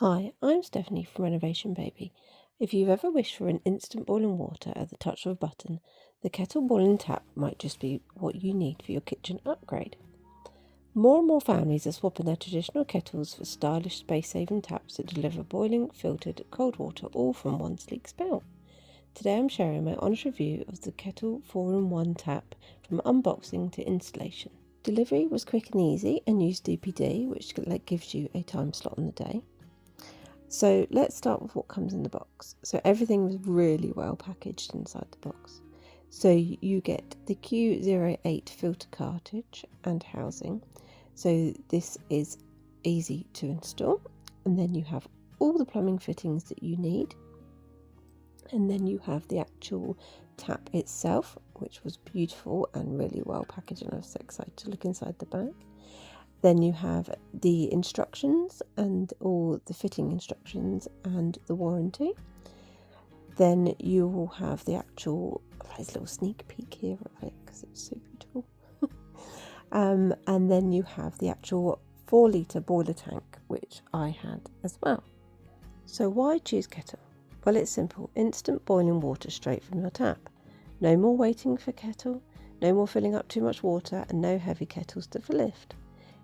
Hi, I'm Stephanie from Renovation Bay-Bee. If you've ever wished for an instant boiling water at the touch of a button, the kettle boiling tap might just be what you need for your kitchen upgrade. More and more families are swapping their traditional kettles for stylish space-saving taps that deliver boiling, filtered, cold water all from one sleek spout. Today I'm sharing my honest review of the Kettle 4-in-1 tap from unboxing to installation. Delivery was quick and easy and used DPD, which gives you a time slot on the day. So let's start with what comes in the box. So everything was really well packaged inside the box. So you get the Q08 filter cartridge and housing. So this is easy to install. And then you have all the plumbing fittings that you need. And then you have the actual tap itself, which was beautiful and really well packaged, and I was so excited to look inside the bag. Then you have the instructions and all the fitting instructions and the warranty. Then you will have the actual, there's a little sneak peek here of it because it's so beautiful. And then you have the actual 4-litre boiler tank, which I had as well. So why choose Kettle? Well, it's simple. Instant boiling water straight from your tap. No more waiting for kettle, no more filling up too much water, and no heavy kettles to lift.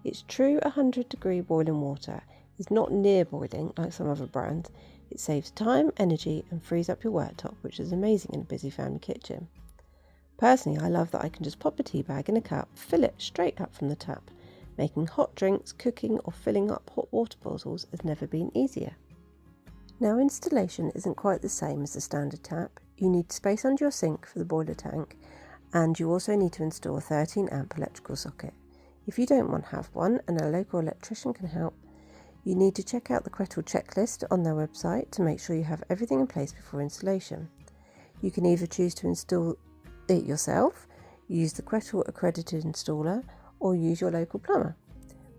It's true 100-degree boiling water is not near boiling like some other brands. It saves time, energy, and frees up your worktop, which is amazing in a busy family kitchen. Personally, I love that I can just pop a tea bag in a cup, fill it straight up from the tap. Making hot drinks, cooking, or filling up hot water bottles has never been easier. Now, installation isn't quite the same as the standard tap. You need space under your sink for the boiler tank, and you also need to install a 13-amp electrical socket. If you don't want to have one and a local electrician can help, you need to check out the QETTLE checklist on their website to make sure you have everything in place before installation. You can either choose to install it yourself, use the QETTLE accredited installer, or use your local plumber.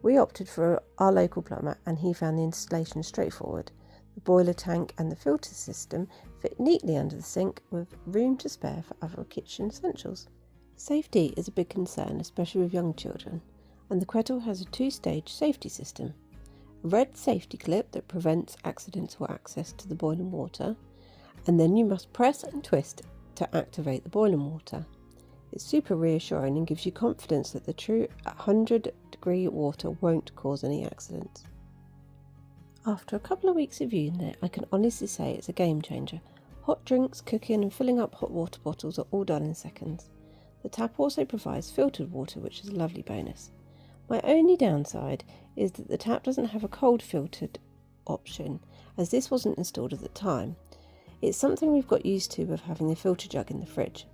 We opted for our local plumber and he found the installation straightforward. The boiler tank and the filter system fit neatly under the sink with room to spare for other kitchen essentials. Safety is a big concern, especially with young children, and the QETTLE has a 2-stage safety system. A red safety clip that prevents accidental access to the boiling water, and then you must press and twist to activate the boiling water. It's super reassuring and gives you confidence that the true 100-degree water won't cause any accidents. After a couple of weeks of using it, I can honestly say it's a game changer. Hot drinks, cooking and filling up hot water bottles are all done in seconds. The tap also provides filtered water, which is a lovely bonus. My only downside is that the tap doesn't have a cold filtered option, as this wasn't installed at the time. It's something we've got used to with having the filter jug in the fridge,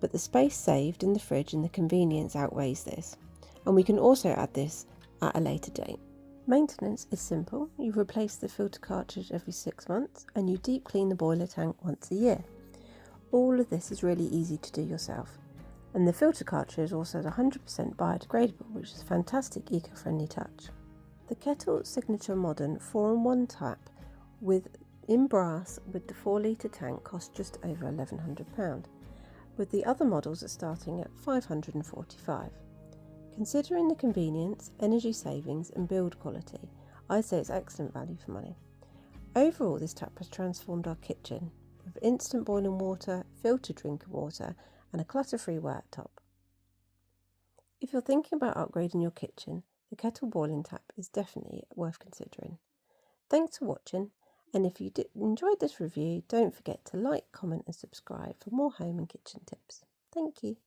but the space saved in the fridge and the convenience outweighs this, and we can also add this at a later date. Maintenance is simple. You replace the filter cartridge every 6 months and you deep clean the boiler tank once a year. All of this is really easy to do yourself. And the filter cartridge also is 100% biodegradable, which is a fantastic eco-friendly touch. The Kettle Signature Modern 4-in-1 tap in brass with the 4-litre tank costs just over £1,100, with the other models are starting at £545. Considering the convenience, energy savings and build quality, I'd say it's excellent value for money. Overall, this tap has transformed our kitchen with instant boiling water, filtered drinking water and a clutter-free worktop. If you're thinking about upgrading your kitchen, the Kettle boiling tap is definitely worth considering. Thanks for watching, and if you enjoyed this review, don't forget to like, comment and subscribe for more home and kitchen tips. Thank you.